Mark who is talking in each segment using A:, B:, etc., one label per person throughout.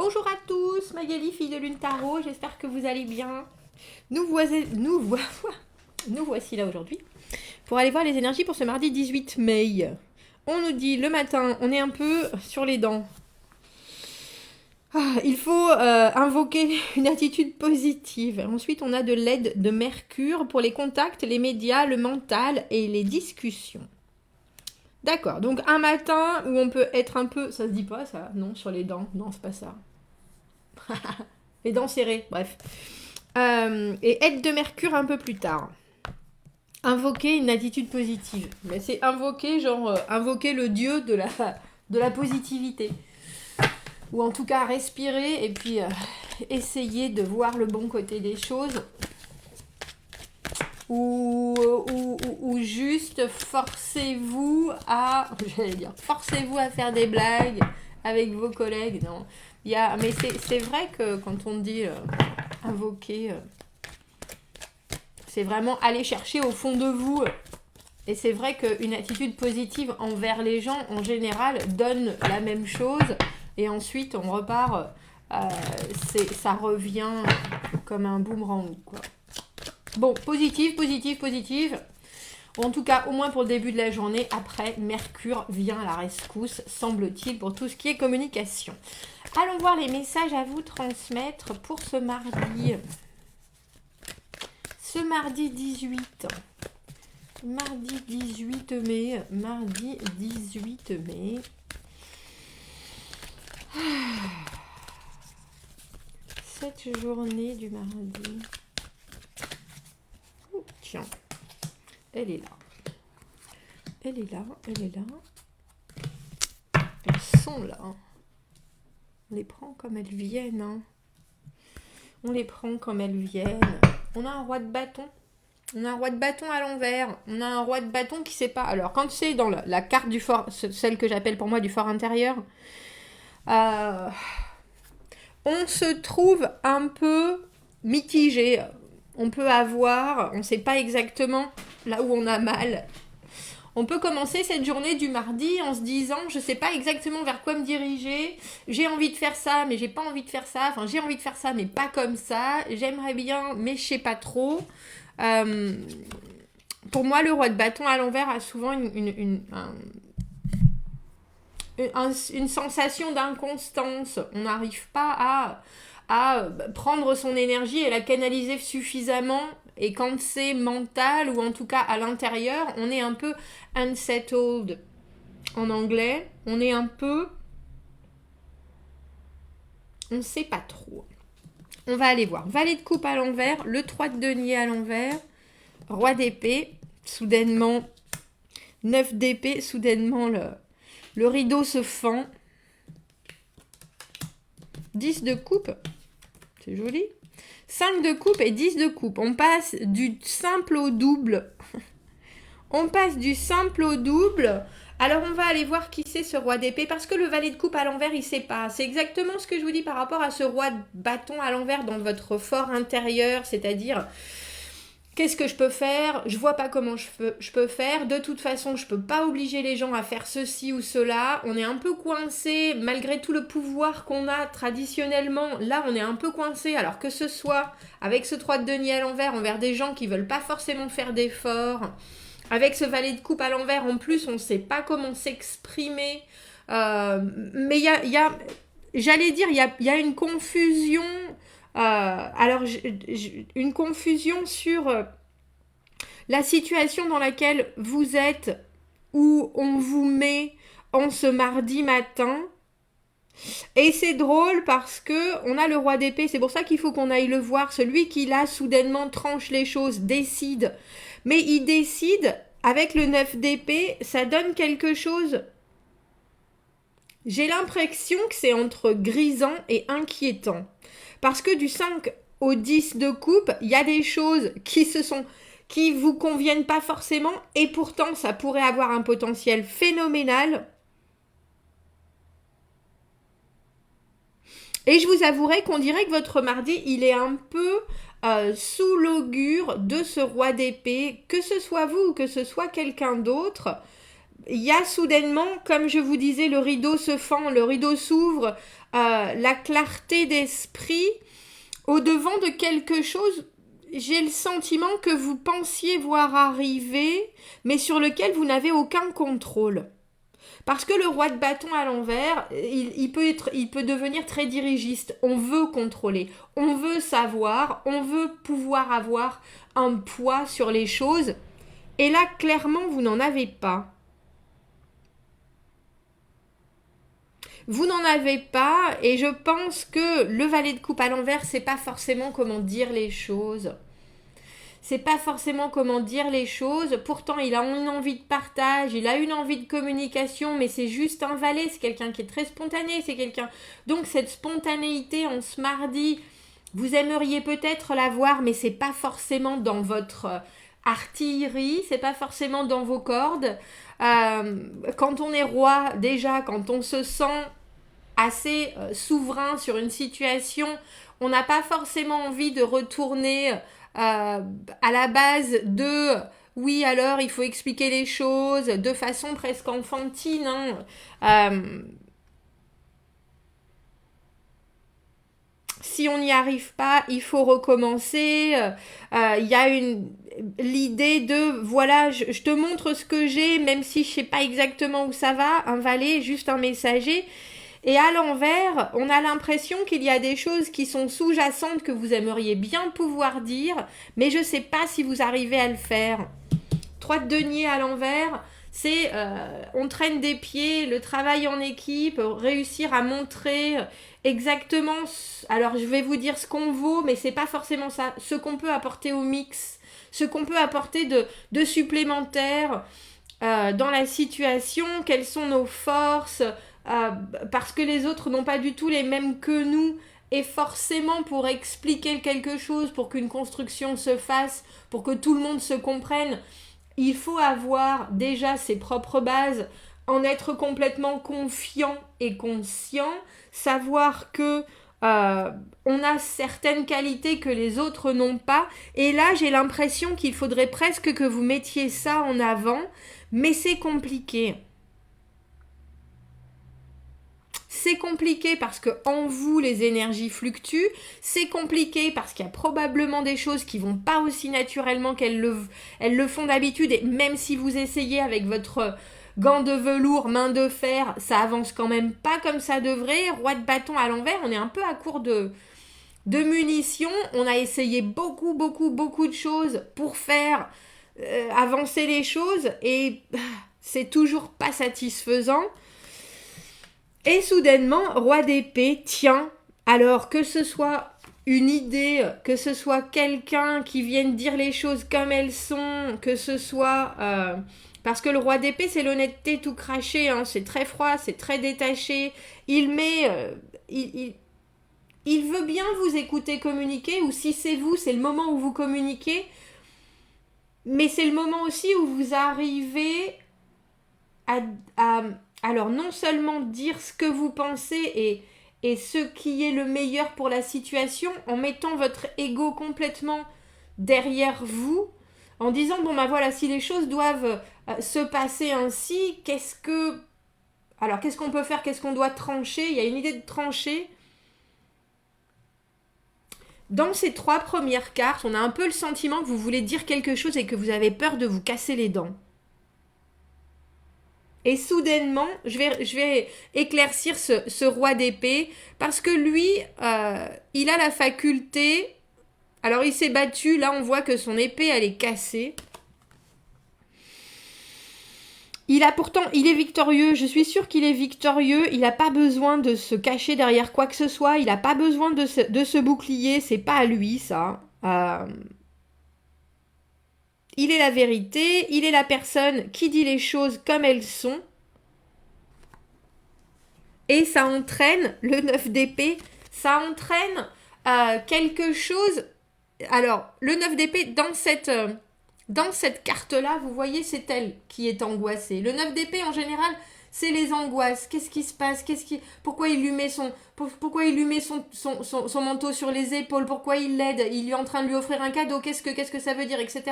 A: Bonjour à tous, Magali, fille de Lune Tarot, j'espère que vous allez bien. Nous voici là aujourd'hui pour aller voir les énergies pour ce mardi 18 mai. On nous dit le matin, on est un peu sur les dents. Il faut invoquer une attitude positive. Ensuite, on a de l'aide de Mercure pour les contacts, les médias, le mental et les discussions. D'accord, donc un matin où on peut être un peu... Ça se dit pas ça? Non, sur les dents. Non, c'est pas ça. Les dents serrées, bref. Et aide de Mercure un peu plus tard. Invoquer une attitude positive. Mais c'est invoquer, invoquer le dieu de la positivité. Ou en tout cas respirer et puis essayer de voir le bon côté des choses. Ou juste forcez-vous à faire des blagues avec vos collègues. Non, mais c'est vrai que quand on dit invoquer, c'est vraiment aller chercher au fond de vous. Et c'est vrai qu'une attitude positive envers les gens en général donne la même chose. Et ensuite on repart, ça revient comme un boomerang, quoi. Bon, positive. En tout cas, au moins pour le début de la journée. Après, Mercure vient à la rescousse, semble-t-il, pour tout ce qui est communication. Allons voir les messages à vous transmettre pour ce mardi. Ce mardi 18. Mardi 18 mai. Cette journée du mardi... Tiens, elle est là. Elles sont là. On les prend comme elles viennent. Hein. On a un roi de bâton. On a un roi de bâton à l'envers. On a un roi de bâton qui sait pas. Alors, quand c'est dans la carte du fort, celle que j'appelle pour moi du fort intérieur, on se trouve un peu mitigé. On peut avoir, on ne sait pas exactement là où on a mal. On peut commencer cette journée du mardi en se disant, je ne sais pas exactement vers quoi me diriger. J'ai envie de faire ça, mais j'ai pas envie de faire ça. Enfin, j'ai envie de faire ça, mais pas comme ça. J'aimerais bien, mais je sais pas trop. Pour moi, le roi de bâton à l'envers a souvent une sensation d'inconstance. On n'arrive pas à prendre son énergie et la canaliser suffisamment. Et quand c'est mental, ou en tout cas à l'intérieur, on est un peu unsettled en anglais. On est un peu... On ne sait pas trop. On va aller voir. Valet de coupe à l'envers, le 3 de denier à l'envers, roi d'épée, soudainement, 9 d'épée, soudainement le rideau se fend. 10 de coupe, c'est joli. 5 de coupe et 10 de coupe. On passe du simple au double. Alors, on va aller voir qui c'est ce roi d'épée. Parce que le valet de coupe à l'envers, il ne sait pas. C'est exactement ce que je vous dis par rapport à ce roi de bâton à l'envers dans votre fort intérieur. C'est-à-dire, qu'est-ce que je peux faire? Je vois pas comment je peux faire. De toute façon, je peux pas obliger les gens à faire ceci ou cela. On est un peu coincé, malgré tout le pouvoir qu'on a traditionnellement. Là, on est un peu coincé. Alors que ce soit avec ce 3 de denier à l'envers, envers des gens qui veulent pas forcément faire d'efforts. Avec ce valet de coupe à l'envers, en plus, on ne sait pas comment s'exprimer. Mais il y a, j'allais dire, il y a une confusion... une confusion sur la situation dans laquelle vous êtes, où on vous met en ce mardi matin. Et c'est drôle parce que on a le roi d'épée, c'est pour ça qu'il faut qu'on aille le voir. Celui qui là soudainement tranche les choses, décide. Mais il décide avec le 9 d'épée, ça donne quelque chose. J'ai l'impression que c'est entre grisant et inquiétant. Parce que du 5 au 10 de coupe, il y a des choses qui vous conviennent pas forcément et pourtant ça pourrait avoir un potentiel phénoménal. Et je vous avouerai qu'on dirait que votre mardi, il est un peu sous l'augure de ce roi d'épée, que ce soit vous ou que ce soit quelqu'un d'autre. il y a soudainement, comme je vous disais, le rideau se fend, le rideau s'ouvre, la clarté d'esprit au devant de quelque chose. J'ai le sentiment que vous pensiez voir arriver, mais sur lequel vous n'avez aucun contrôle. Parce que le roi de bâton à l'envers, il peut devenir très dirigiste. On veut contrôler, on veut savoir, on veut pouvoir avoir un poids sur les choses. Et là, clairement, vous n'en avez pas. Vous n'en avez pas, et je pense que le valet de coupe à l'envers, c'est pas forcément comment dire les choses. C'est pas forcément comment dire les choses. Pourtant, il a une envie de partage, il a une envie de communication, mais c'est juste un valet, c'est quelqu'un qui est très spontané, c'est quelqu'un. Donc cette spontanéité en ce mardi, vous aimeriez peut-être la voir, mais c'est pas forcément dans votre artillerie, c'est pas forcément dans vos cordes. Quand on est roi, déjà, quand on se sent assez souverain sur une situation, on n'a pas forcément envie de retourner à la base de oui, alors il faut expliquer les choses de façon presque enfantine. Si on n'y arrive pas, il faut recommencer. Il y a l'idée de voilà, je te montre ce que j'ai, même si je sais pas exactement où ça va. Un valet, juste un messager. Et à l'envers, on a l'impression qu'il y a des choses qui sont sous-jacentes que vous aimeriez bien pouvoir dire, mais je ne sais pas si vous arrivez à le faire. 3 de denier à l'envers, c'est on traîne des pieds, le travail en équipe, réussir à montrer exactement, alors je vais vous dire ce qu'on vaut, mais c'est pas forcément ça, ce qu'on peut apporter au mix, ce qu'on peut apporter de supplémentaire dans la situation, quelles sont nos forces, parce que les autres n'ont pas du tout les mêmes que nous, et forcément pour expliquer quelque chose, pour qu'une construction se fasse, pour que tout le monde se comprenne, il faut avoir déjà ses propres bases, en être complètement confiant et conscient, savoir que on a certaines qualités que les autres n'ont pas, et là j'ai l'impression qu'il faudrait presque que vous mettiez ça en avant, mais c'est compliqué. C'est compliqué parce que en vous les énergies fluctuent, c'est compliqué parce qu'il y a probablement des choses qui vont pas aussi naturellement qu'elles le font d'habitude, et même si vous essayez avec votre gant de velours, main de fer, ça avance quand même pas comme ça devrait. Roi de bâton à l'envers, on est un peu à court de munitions, on a essayé beaucoup de choses pour faire avancer les choses, et c'est toujours pas satisfaisant. Et soudainement, roi d'épée, tiens, alors que ce soit une idée, que ce soit quelqu'un qui vienne dire les choses comme elles sont, que ce soit... parce que le roi d'épée, c'est l'honnêteté tout craché, hein, c'est très froid, c'est très détaché. Il met... il veut bien vous écouter communiquer, ou si c'est vous, c'est le moment où vous communiquez, mais c'est le moment aussi où vous arrivez à alors non seulement dire ce que vous pensez et ce qui est le meilleur pour la situation, en mettant votre ego complètement derrière vous, en disant bon ben voilà, si les choses doivent se passer ainsi, qu'est-ce qu'on peut faire, qu'est-ce qu'on doit trancher, il y a une idée de trancher. Dans ces 3 premières cartes, on a un peu le sentiment que vous voulez dire quelque chose et que vous avez peur de vous casser les dents. Et soudainement, je vais éclaircir ce roi d'épée, parce que lui, il a la faculté... Alors il s'est battu, là on voit que son épée elle est cassée. Il est victorieux, je suis sûre qu'il est victorieux, il n'a pas besoin de se cacher derrière quoi que ce soit, il n'a pas besoin de se bouclier, c'est pas à lui ça. Il est la vérité, il est la personne qui dit les choses comme elles sont. Et ça entraîne, le 9 d'épée, ça entraîne quelque chose... Alors, le 9 d'épée, dans cette carte-là, vous voyez, c'est elle qui est angoissée. Le 9 d'épée, en général, c'est les angoisses. Qu'est-ce qui se passe? Pourquoi il lui met son manteau sur les épaules? Pourquoi il l'aide? Il est en train de lui offrir un cadeau? Qu'est-ce que ça veut dire, etc.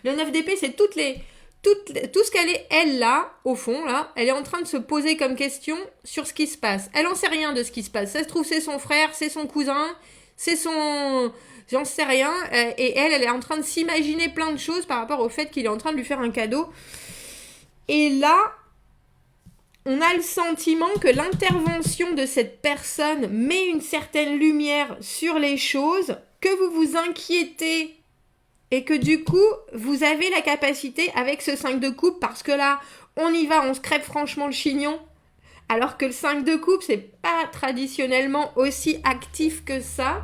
A: Le 9 d'épée, c'est toutes tout ce qu'elle est, elle là, au fond, là, elle est en train de se poser comme question sur ce qui se passe. Elle en sait rien de ce qui se passe. Ça se trouve, c'est son frère, c'est son cousin, c'est son... J'en sais rien. Et elle est en train de s'imaginer plein de choses par rapport au fait qu'il est en train de lui faire un cadeau. Et là, on a le sentiment que l'intervention de cette personne met une certaine lumière sur les choses, que vous vous inquiétez et que du coup, vous avez la capacité avec ce 5 de coupe, parce que là, on y va, on se crève franchement le chignon, alors que le 5 de coupe, c'est pas traditionnellement aussi actif que ça.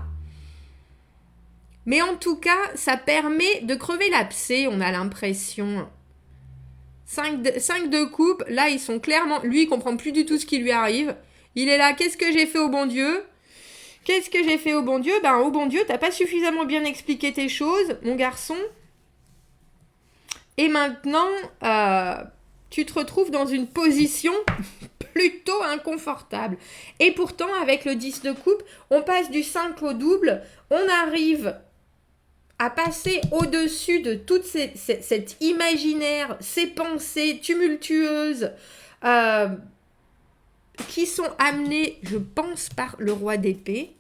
A: Mais en tout cas, ça permet de crever l'abcès, on a l'impression. 5 de coupe, là, ils sont clairement... Lui, il comprend plus du tout ce qui lui arrive. Il est là, qu'est-ce que j'ai fait au bon Dieu ? Qu'est-ce que j'ai fait au bon Dieu ? Ben, au bon Dieu, t'as pas suffisamment bien expliqué tes choses, mon garçon. Et maintenant, tu te retrouves dans une position plutôt inconfortable. Et pourtant, avec le 10 de coupe, on passe du 5 au double. On arrive à passer au-dessus de toute cet imaginaire, ces pensées tumultueuses qui sont amenées, je pense, par le roi d'épée.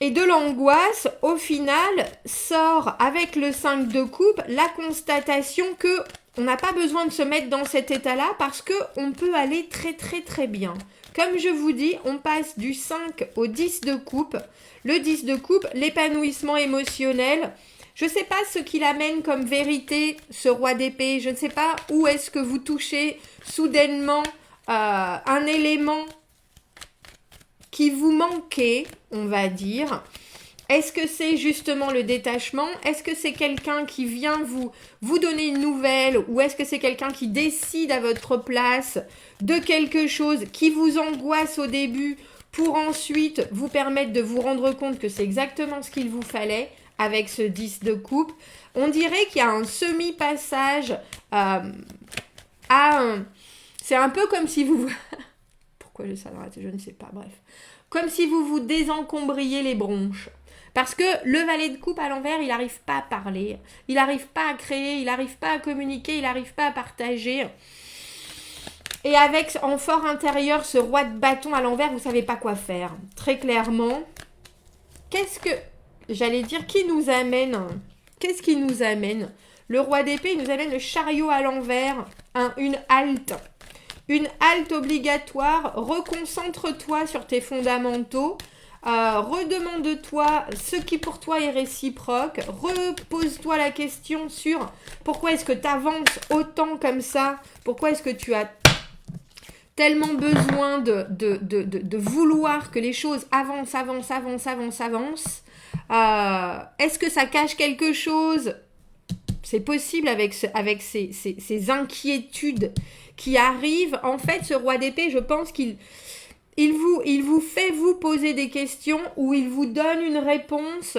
A: Et de l'angoisse, au final, sort avec le 5 de coupe la constatation que on n'a pas besoin de se mettre dans cet état-là parce qu'on peut aller très très très bien. Comme je vous dis, on passe du 5 au 10 de coupe. Le 10 de coupe, l'épanouissement émotionnel. Je ne sais pas ce qu'il amène comme vérité, ce roi d'épée. Je ne sais pas où est-ce que vous touchez soudainement un élément qui vous manquait, on va dire. Est-ce que c'est justement le détachement ? Est-ce que c'est quelqu'un qui vient vous donner une nouvelle ? Ou est-ce que c'est quelqu'un qui décide à votre place de quelque chose qui vous angoisse au début pour ensuite vous permettre de vous rendre compte que c'est exactement ce qu'il vous fallait avec ce 10 de coupe ? On dirait qu'il y a un semi-passage c'est un peu comme si vous... Pourquoi je s'arrête ? Je ne sais pas, bref. Comme si vous vous désencombriez les bronches. Parce que le valet de coupe à l'envers, il n'arrive pas à parler, il n'arrive pas à créer, il n'arrive pas à communiquer, il n'arrive pas à partager. Et avec en fort intérieur ce roi de bâton à l'envers, vous ne savez pas quoi faire. Très clairement, qu'est-ce que... J'allais dire, qui nous amène ? Qu'est-ce qui nous amène ? Le roi d'épée, il nous amène le chariot à l'envers, une halte. Une halte obligatoire, reconcentre-toi sur tes fondamentaux, redemande-toi ce qui pour toi est réciproque, repose-toi la question sur pourquoi est-ce que tu avances autant comme ça, pourquoi est-ce que tu as tellement besoin de vouloir que les choses avancent. Est-ce que ça cache quelque chose ? C'est possible avec ces inquiétudes qui arrivent. En fait, ce roi d'épée, je pense qu'il vous fait vous poser des questions ou il vous donne une réponse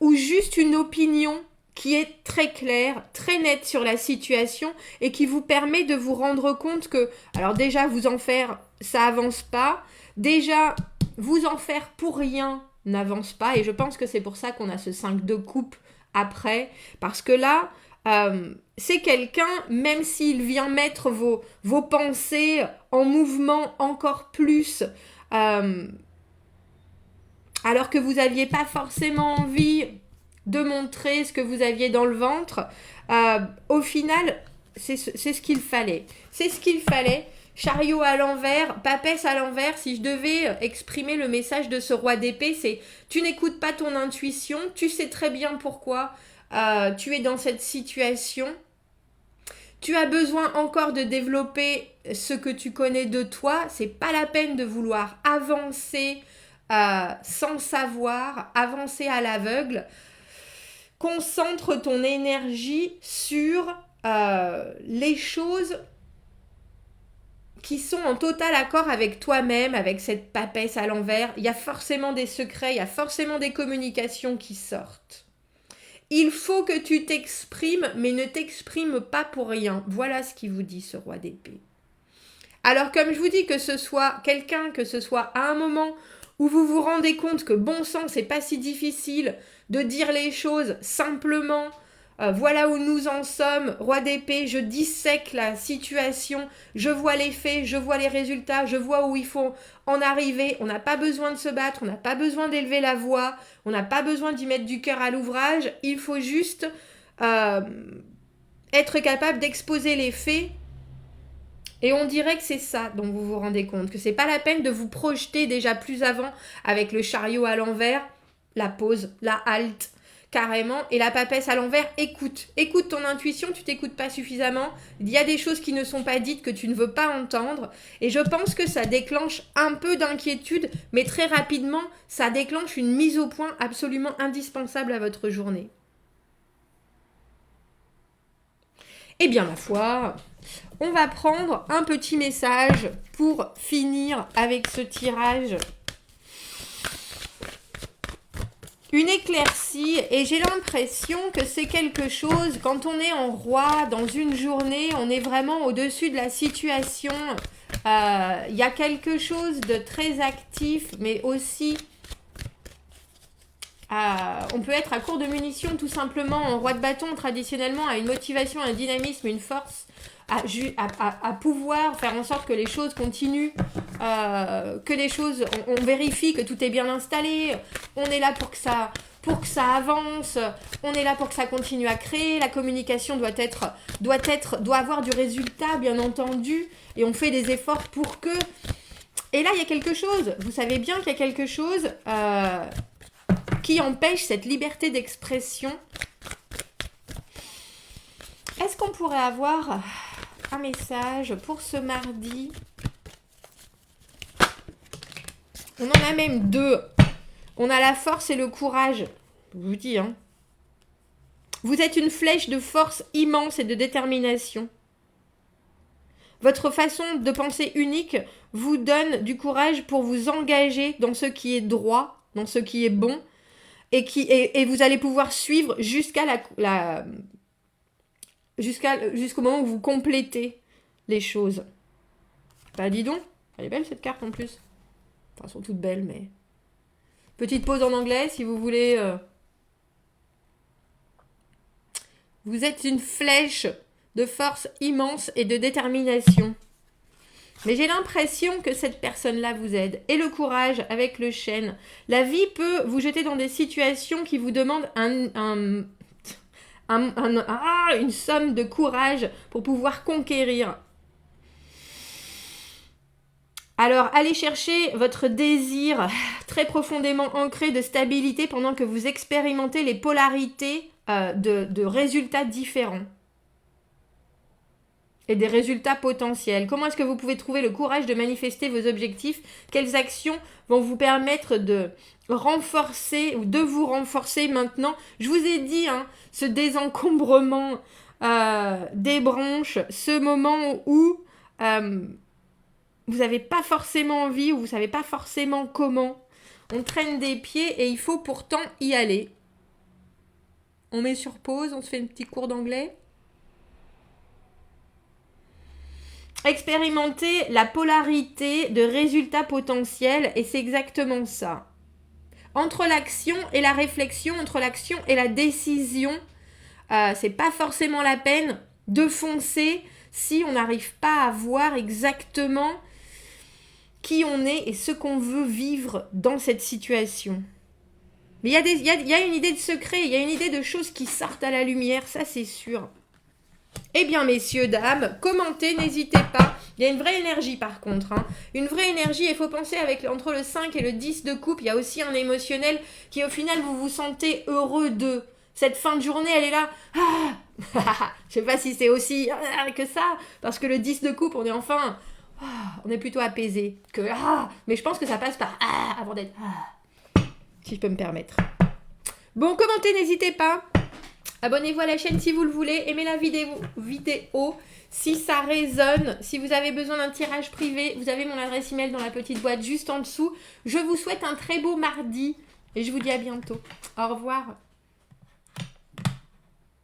A: ou juste une opinion qui est très claire, très nette sur la situation et qui vous permet de vous rendre compte que, alors déjà, vous en faire, ça avance pas. Déjà, vous en faire pour rien n'avance pas. Et je pense que c'est pour ça qu'on a ce 5 de coupe après. Parce que là, c'est quelqu'un, même s'il vient mettre vos pensées en mouvement encore plus, alors que vous n'aviez pas forcément envie de montrer ce que vous aviez dans le ventre, au final, c'est ce qu'il fallait. C'est ce qu'il fallait. Chariot à l'envers, papesse à l'envers, si je devais exprimer le message de ce roi d'épée, c'est tu n'écoutes pas ton intuition, tu sais très bien pourquoi tu es dans cette situation. Tu as besoin encore de développer ce que tu connais de toi. C'est pas la peine de vouloir avancer sans savoir, avancer à l'aveugle. Concentre ton énergie sur les choses qui sont en total accord avec toi-même, avec cette papesse à l'envers. Il y a forcément des secrets, il y a forcément des communications qui sortent. Il faut que tu t'exprimes, mais ne t'exprime pas pour rien. Voilà ce qu'il vous dit, ce roi d'épée. Alors, comme je vous dis, que ce soit quelqu'un, que ce soit à un moment où vous vous rendez compte que bon sang, c'est pas si difficile de dire les choses simplement, Voilà où nous en sommes, roi d'épée, je dissèque la situation, je vois les faits, je vois les résultats, je vois où il faut en arriver. On n'a pas besoin de se battre, on n'a pas besoin d'élever la voix, on n'a pas besoin d'y mettre du cœur à l'ouvrage. Il faut juste être capable d'exposer les faits. Et on dirait que c'est ça dont vous vous rendez compte, que c'est pas la peine de vous projeter déjà plus avant avec le chariot à l'envers, la pause, la halte, carrément, et la papesse à l'envers. Écoute ton intuition, tu t'écoutes pas suffisamment, il y a des choses qui ne sont pas dites que tu ne veux pas entendre, et je pense que ça déclenche un peu d'inquiétude, mais très rapidement, ça déclenche une mise au point absolument indispensable à votre journée. Eh bien, ma foi, on va prendre un petit message pour finir avec ce tirage. Une éclaircie, et j'ai l'impression que c'est quelque chose, quand on est en roi, dans une journée, on est vraiment au-dessus de la situation. Il y a quelque chose de très actif, mais aussi... on peut être à court de munitions tout simplement. En roi de bâton, traditionnellement, a une motivation, un dynamisme, une force à pouvoir faire en sorte que les choses continuent, que les choses, on vérifie que tout est bien installé, on est là pour que ça avance, on est là pour que ça continue à créer, la communication doit avoir du résultat, bien entendu, et on fait des efforts pour que... Et là, il y a quelque chose, vous savez bien qu'il y a quelque chose... qui empêche cette liberté d'expression. Est-ce qu'on pourrait avoir un message pour ce mardi? On en a même deux. On a la force et le courage. Je vous dis, hein. Vous êtes une flèche de force immense et de détermination. Votre façon de penser unique vous donne du courage pour vous engager dans ce qui est droit, dans ce qui est bon, et vous allez pouvoir suivre jusqu'au moment où vous complétez les choses. Bah dis donc, elle est belle cette carte en plus. Enfin, elles sont toutes belles, mais... Petite pause en anglais si vous voulez. Vous êtes une flèche de force immense et de détermination. Mais j'ai l'impression que cette personne-là vous aide. Et le courage avec le chêne. La vie peut vous jeter dans des situations qui vous demandent une somme de courage pour pouvoir conquérir. Alors, allez chercher votre désir très profondément ancré de stabilité pendant que vous expérimentez les polarités de résultats différents. Et des résultats potentiels. Comment est-ce que vous pouvez trouver le courage de manifester vos objectifs? Quelles actions vont vous permettre de renforcer ou de vous renforcer maintenant? Je vous ai dit, hein, ce désencombrement des branches, ce moment où vous n'avez pas forcément envie ou vous ne savez pas forcément comment. On traîne des pieds et il faut pourtant y aller. On met sur pause, on se fait un petit cours d'anglais. Expérimenter la polarité de résultats potentiels, et c'est exactement ça. Entre l'action et la réflexion, entre l'action et la décision, c'est pas forcément la peine de foncer si on n'arrive pas à voir exactement qui on est et ce qu'on veut vivre dans cette situation. Mais il y a une idée de secret, il y a une idée de choses qui sortent à la lumière, ça c'est sûr. Eh bien, messieurs, dames, commentez, n'hésitez pas. Il y a une vraie énergie, par contre. Hein. Une vraie énergie, il faut penser entre le 5 et le 10 de coupe. Il y a aussi un émotionnel qui, au final, vous vous sentez heureux de. Cette fin de journée, elle est là. Je sais pas si c'est aussi que ça. Parce que le 10 de coupe, on est enfin... on est plutôt apaisé. Mais je pense que ça passe par... avant d'être... si je peux me permettre. Bon, commentez, n'hésitez pas. Abonnez-vous à la chaîne si vous le voulez. Aimez la vidéo si ça résonne. Si vous avez besoin d'un tirage privé, vous avez mon adresse email dans la petite boîte juste en dessous. Je vous souhaite un très beau mardi et je vous dis à bientôt. Au revoir.